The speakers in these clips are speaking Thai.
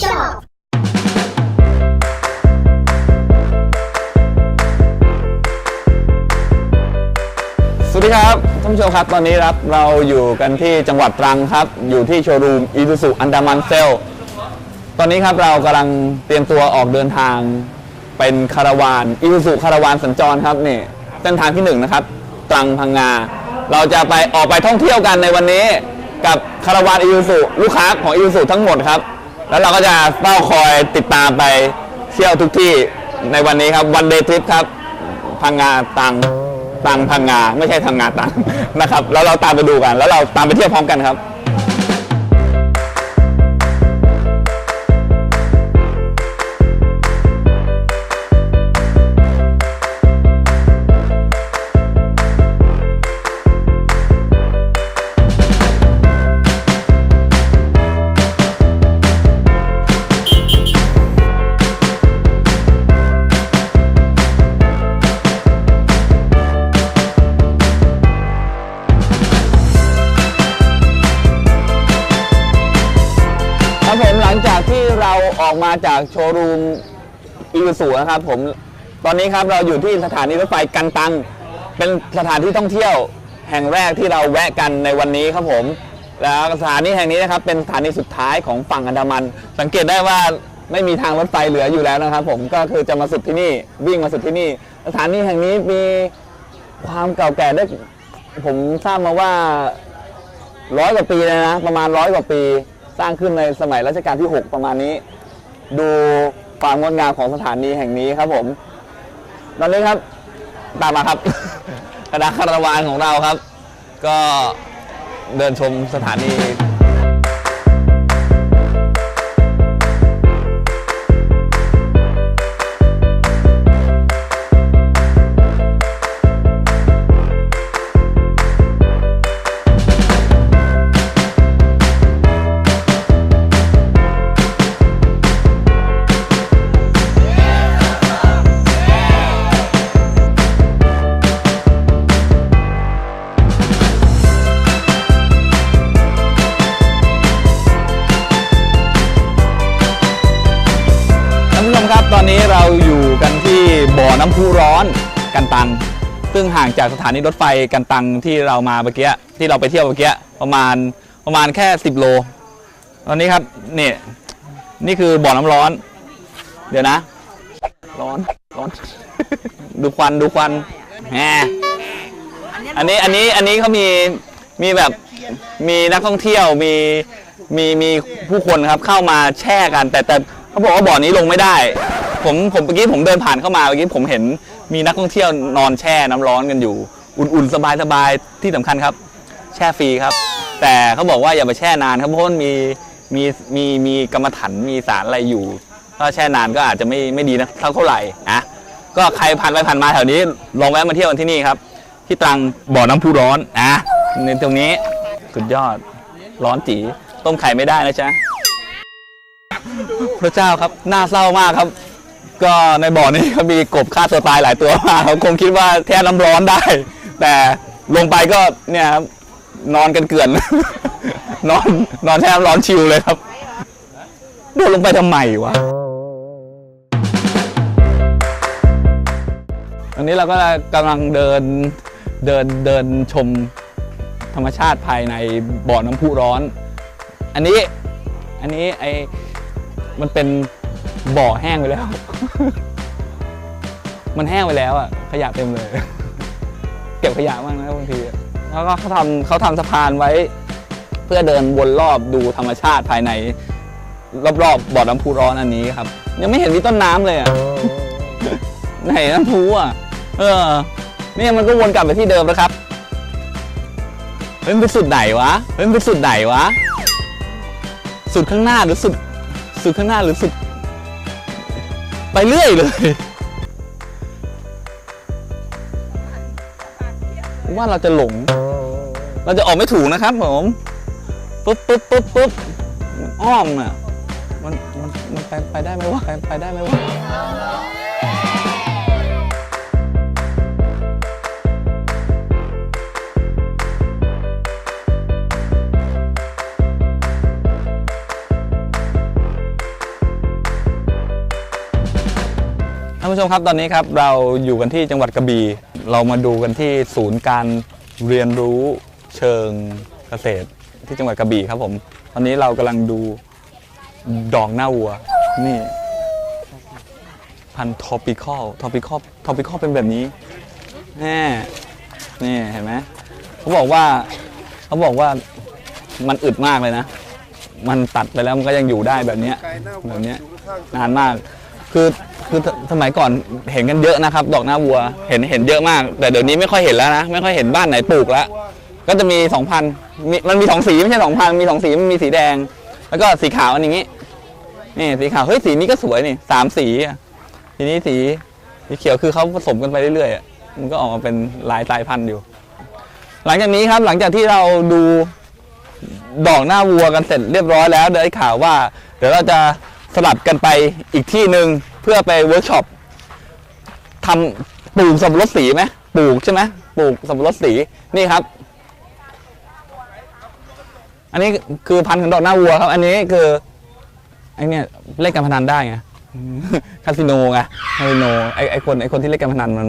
Shop สวัสดีครับท่านผู้ชมครับตอนนี้ครับเราอยู่กันที่จังหวัดตรังครับอยู่ที่โชว์รูมอีซูซุอันดามันเซลตอนนี้ครับเรากำลังเตรียมตัวออกเดินทางเป็นคาราวานอีซูซุคาราวานสัญจรครับนี่เส้นทางที่1นะครับตรังพังงาเราจะออกไปท่องเที่ยวกันในวันนี้กับคาราวานอีซูซุลูกค้าของอีซูซุทั้งหมดครับแล้วเราก็จะเฝ้าคอยติดตามไปเที่ยวทุกที่ในวันนี้ครับวันเดย์ทริปครับพังงาตรังพังงาไม่ใช่ทำงานตังนะครับแล้วเราตามไปดูกันแล้วเราตามไปเที่ยวพร้อมกันครับผมหลังจากที่เราออกมาจากโชว์รูมอีซูซุนะครับผมตอนนี้ครับเราอยู่ที่สถานีรถไฟกันตังเป็นสถานที่ท่องเที่ยวแห่งแรกที่เราแวะกันในวันนี้ครับผมแล้วสถานีแห่งนี้นะครับเป็นสถานีสุดท้ายของฝั่งอันดามันสังเกตได้ว่าไม่มีทางรถไฟเหลืออยู่แล้วนะครับผมก็คือจะมาสุดที่นี่วิ่งมาสุดที่นี่สถานีแห่งนี้มีความเก่าแก่ได้ผมทราบมาว่า100 กว่าปีเลยนะประมาณ100 กว่าปีสร้างขึ้นในสมัยรัชกาลที่6ประมาณนี้ดูความงดงามของสถานีแห่งนี้ครับผมตอนนี้ครับตามมาครับ คณะคาราวานของเราครับก็เดินชมสถานีครับตอนนี้เราอยู่กันที่บ่อน้ำพุร้อนกันตังซึ่งห่างจากสถานีรถไฟกันตังที่เรามาเมื่อกี้ที่เราไปเที่ยวเมื่อกี้ประมาณแค่10 โลตอนนี้ครับนี่คือบ่อน้ำร้อนเดี๋ยวนะร้อน ดูควันแหมอันนี้เขามีแบบมีนักท่องเที่ยวมีผู้คนครับเข้ามาแช่กันแต่เขาบอกว่าบ่อนี้ลงไม่ได้ผมเมื่อกี้ผมเดินผ่านเข้ามาเมื่อกี้ผมเห็นมีนักท่องเที่ยวนอนแช่น้ำร้อนกันอยู่อุ่นๆสบายที่สำคัญครับแช่ฟรีครับแต่เขาบอกว่าอย่าไปแช่นานครับเพราะมันมีกรรมฐานมีสารอะไรอยู่ถ้าแช่นานก็อาจจะไม่ดีนะเท่าไหร่นะก็ใครผ่านไปผ่านมาแถวนี้ลองแวะมาเที่ยวกันที่นี่ครับที่ตรังบ่อน้ำพุร้อนในตรงนี้สุดยอดร้อนจี๋ต้มไข่ไม่ได้นะจ๊ะพระเจ้าครับน่าเศร้ามากครับก็ในบ่อนี้เขามีกบฆ่าตัวตายหลายตัวมากเขาคงคิดว่าแช่น้ำร้อนได้แต่ลงไปก็เนี่ยครับนอนกันเกลื่อน นอนแช่น้ำร้อนชิลเลยครับโดดลงไปทำไมวะอันนี้เราก็กำลังเดินชมธรรมชาติภายในบ่อน้ำพุร้อนอันนี้มันเป็นบ่อแห้งไปแล้ว มันแห้งไปแล้วอ่ะขยะเต็มเลยเก็บขยะบ้างนะบางทีแล้วก็เขาทำสะพานไว้เพื่อเดินวนรอบดูธรรมชาติภายในรอบบ่อน้ำพุร้อนอันนี้ครับยังไม่เห็นมีต้นน้ำเลยอ่ะ ไหนน้ำพุอ่ะนี่มันก็วนกลับไปที่เดิมแล้วครับเป็นสุดไหนวะสุดข้างหน้าหรือสุดข้างหน้าหรือสุดไปเรื่อยเลยว่าเราจะหลงเราจะออกไม่ถูกนะครับผมปุ๊บอ้อมอ่ะมันไปได้ไหมวะไปได้ไหมวะ ส ผู้ชมครับตอนนี้ครับเราอยู่กันที่จังหวัดกระบี่เรามาดูกันที่ศูนย์การเรียนรู้เชิงเกษตรที่จังหวัดกระบี่ครับผมตอนนี้เรากำลังดูดอกหน้าวัวนี่พันธุ์ทอปิคอลเป็นแบบนี้นี่เห็นไหมเขาบอกว่ามันอึดมากเลยนะมันตัดไปแล้วมันก็ยังอยู่ได้แบบนี้นานมากคือสมัยก่อนเห็นกันเยอะนะครับดอกหน้าวัวเห็นเยอะมากแต่เดี๋ยวนี้ไม่ค่อยเห็นแล้วนะไม่ค่อยเห็นบ้านไหนปลูกแล้วก็จะมี2,000มันมี2สีไม่ใช่2,000มี2สีมันมีสีแดงแล้วก็สีขาวอันอย่างนี้นี่สีขาวเฮ้ยสีนี้ก็สวยนี่3สีทีนี้สีเขียวคือเขาผสมกันไปเรื่อยๆมันก็ออกมาเป็นหลายสายพันธุ์อยู่หลังจากนี้ครับหลังจากที่เราดูดอกหน้าวัวกันเสร็จเรียบร้อยแล้วได้ข่าวว่าเดี๋ยวเราจะสลับกันไปอีกที่หนึ่งเพื่อไปเวิร์กช็อปทำปลูกสับปะรดสีไหมปลูกใช่ไหมปลูกสับปะรดสีนี่ครับอันนี้คือพันธุ์ของดอกหน้าวัวครับอันนี้คือไอ้เนี่ยเล่นการพนันได้ไงคาสิโนไงคาสิโนไอ้คนที่เล่นการพนันมัน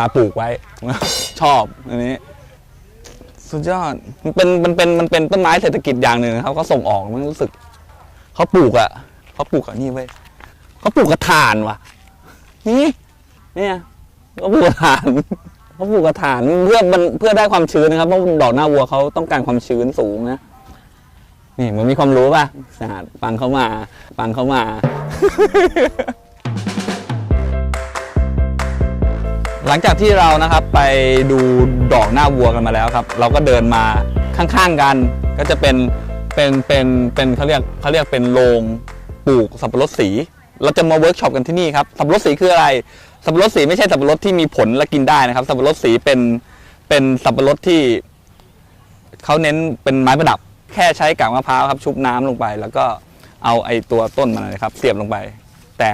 มาปลูกไว้ชอบอันนี้สุดยอดมันเป็นต้นไม้เศรษฐกิจอย่างหนึ่งเขาก็ส่งออกมันรู้สึกเขาปลูกนี่เว้ยเขาปลูกกระถางว่ะเนี่ยเขาปลูกกระถางเพื่อได้ความชื้นนะครับเพราะดอกหน้าวัวเขาต้องการความชื้นสูงนะนี่มันมีความรู้ป่ะสะอาดฟังเข้ามาหลังจากที่เรานะครับไปดูดอกหน้าวัวกันมาแล้วครับเราก็เดินมาข้างๆกันก็จะเป็นเขาเรียกเป็นโรงปลูกสับปะรดสีเราจะมาเวิร์กช็อปกันที่นี่ครับสับปะรดสีคืออะไรสับปะรดสีไม่ใช่สับปะรดที่มีผลและกินได้นะครับสับปะรดสีเป็นสับปะรดที่เขาเน้นเป็นไม้ประดับแค่ใช้กากมะพร้าวครับชุบน้ำลงไปแล้วก็เอาไอ้ตัวต้นมันนะครับเสียบลงไปแต่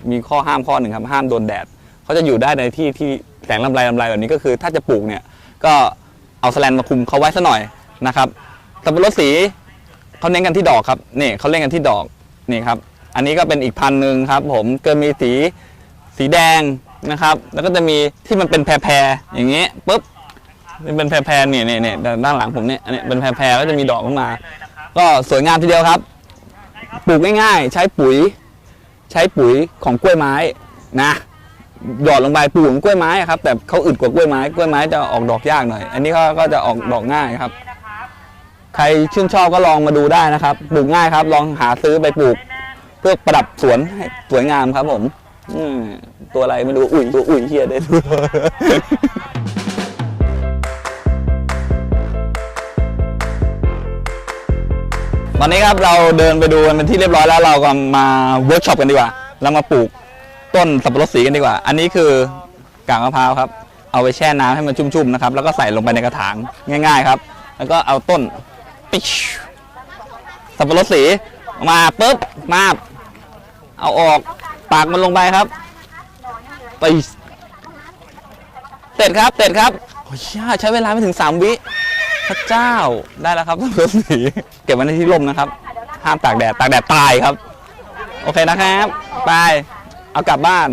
มีข้อห้ามข้อหนึ่งครับห้ามโดนแดดเขาจะอยู่ได้ในที่ที่แสงลำไรแบบนี้ก็คือถ้าจะปลูกเนี่ยก็เอาแสแลนมาคุมเขาไว้ซะหน่อยนะครับสับปะรดสีเขาเน้นกันที่ดอกครับนี่เขาเล่นกันที่ดอกนี่ครับอันนี้ก็เป็นอีกพันธุ์หนึ่งครับผมเกิดมีสีแดงนะครับแล้วก็จะมีที่มันเป็นแพรอย่างเงี้ยปุ๊บเป็นแพรเนี่ยด้านหลังผมเนี่ยอันนี้เป็นแพรก็จะมีดอกขึ้นมาก็สวยงามทีเดียวครับปลูกง่ายๆใช้ปุ๋ยของกล้วยไม้นะหยอดลงไปปลูกกล้วยไม้ครับแต่เขาอึดกว่ากล้วยไม้จะออกดอกยากหน่อยอันนี้ก็จะออกดอกง่ายครับใครชื่นชอบก็ลองมาดูได้นะครับปลูกง่ายครับลองหาซื้อไปปลูกเพื่อประดับสวนให้สวยงามครับผมตัวอะไรไม่รู้ตัวเฮียได้ตอนนี้ครับเราเดินไปดูกันเป็นที่เรียบร้อยแล้วเราก็มาเวิร์กช็อปกันดีกว่าเรามาปลูกต้นสับปะรดสีกันดีกว่าอันนี้คือกากมะพร้าวครับเอาไปแช่น้ำให้มันชุ่มๆนะครับแล้วก็ใส่ลงไปในกระถางง่ายๆครับแล้วก็เอาต้นสับปะรดสีมาปุ๊บมาเอาออกปากมันลงไปครับไปเสร็จครับโอ้ยใช้เวลาไม่ถึง3 วิพระเจ้าได้แล้วครับสับปะรดสีเก็บไว้ในที่ร่มนะครับห้ามตากแดดตายครับโอเคนะครับไปเอากลับบ้าน